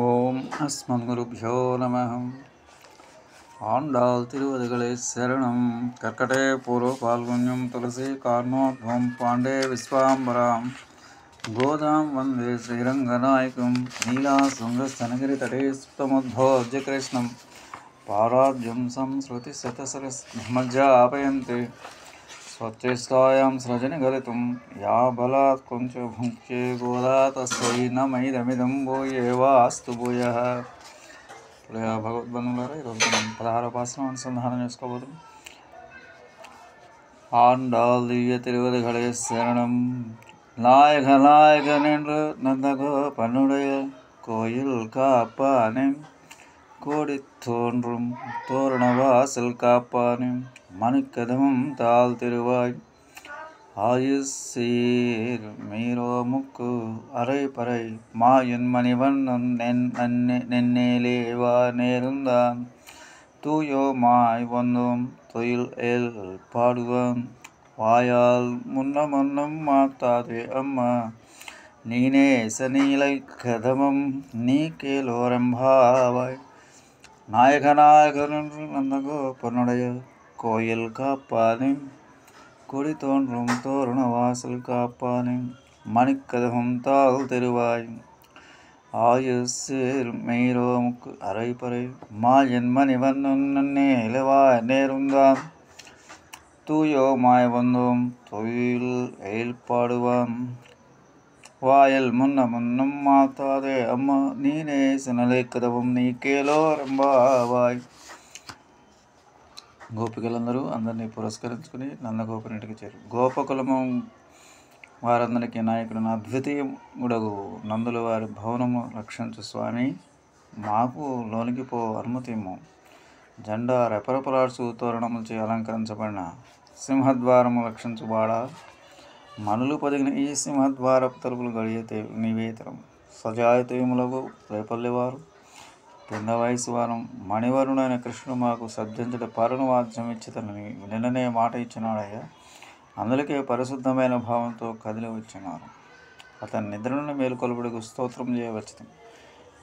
ஓம் அஸ்மத்குருப்யோ நம. ஆண்டாள் திருவடிகளே சரணம். கர்க்கடே பூர்வ பால்குன்யம் துளசி கார்ணோத்வம் பாண்டே விஸ்வாம்பராம் கோதாம் வந்தே ஸ்ரீரங்கநாயகம் நீலா சுங்கஸ்தனகிரி தடே சுத்தமுத்போஜ்ய கிருஷ்ணம் பாராஜ்யம் சம்ஸ்ருதி சதசரஸ்மஜ்ஜாபயந்தே स्वचेष्टायां सृजनगलितुं या बलात् कुञ्च भुङ्क्ते गोदा तस्यै नमैदमिदं भूयेवास्तु भूयः. భగవద్బంధువులారా, ఈరోజు మనం 16వ పాసనం అనుసంధానం చేసుకోబోతున్నాం. ఆండాల్ దివ్య తిరువదిகளே శరణం. நாயக நாயகன் என்று நந்தகோபனுடைய கோயில் காப்பானே, கோடி தோன்றும் தோரணவாசல் காப்பானே, மணிக்கதமும் தாழ் திருவாய் ஆயுசீர் மீரோமுக்கு அரை பறை மாயன் மணிவண்ணன் நென்னேலேவா நேருந்தான் தூயோமாய் வந்தோம் தொழில் ஏல் பாடுவான் வாயால் முன்னம் மாத்தாதே அம்மா நீனே சநீலை கதமம் நீ கேலோரம்பாவாய். நாயகன் என்று நந்தகோபனுடைய கோயில் காப்பானே, கொடி தோன்றும் தோரண வாசல் காப்பானே, மணிக்கதகம் தாழ் திருவாய் ஆயுசீர் மெய்ரோமுக்கு அரைப்பறை மாயன் மணிவண்ணன் நன்னேலவாய் நேருந்தான் தூயோமாய் வந்தோம் தொழில் ஏற்பாடுவான் வாயல் முன்னம் மாத்தாதே అమ్మ నీనే సనలే కదవం నీకేలో రంబావాయ్. గోపికలందరూ అందరినీ పురస్కరించుకుని నందగోపునింటికి చేరు. గోపకులము వారందరికీ నాయకుడు అద్వితీయుడగు నందుల వారి భవనము రక్షించు స్వామి, మాకు లోనికి పో అనుమతిము. జెండా రెపరెపలాడుచు తోరణములచే అలంకరించబడిన సింహద్వారము రక్షించు వాడా, మనులు పొదిగిన ఈ సింహద్వారపు తలుపులు గడియతే నివేతనం సజాయతీయములకు రేపల్లివారు పిండ వయసు వారం మణివరుడైన కృష్ణుడు మాకు సర్జించట పరును వాద్యం ఇచ్చితనని నిన్ననే మాట ఇచ్చినాడయ్యా. అందులకే పరిశుద్ధమైన భావంతో కదిలి వచ్చినారు. అతని నిద్ర నుండి మేలుకొలుపుడికి స్తోత్రం చేయవచ్చు.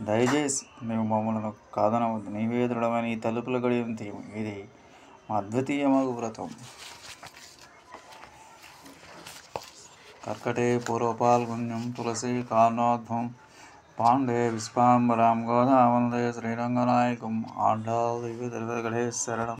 దయచేసి నీవు మమ్మలను కాదనవద్దు. నివేదుడమైన ఈ తలుపుల గడియం తీయము. ఇది మా అద్వితీయమగు వ్రతం. కర్కటే పూర్వపాల్గుణ్యం తులసి కార్ణోద్వం పాండే విశ్వాంబరాం గోదా వందే శ్రీరంగనాయకం. ఆండాల్ దివ్య తిరువదిகளே శరణం.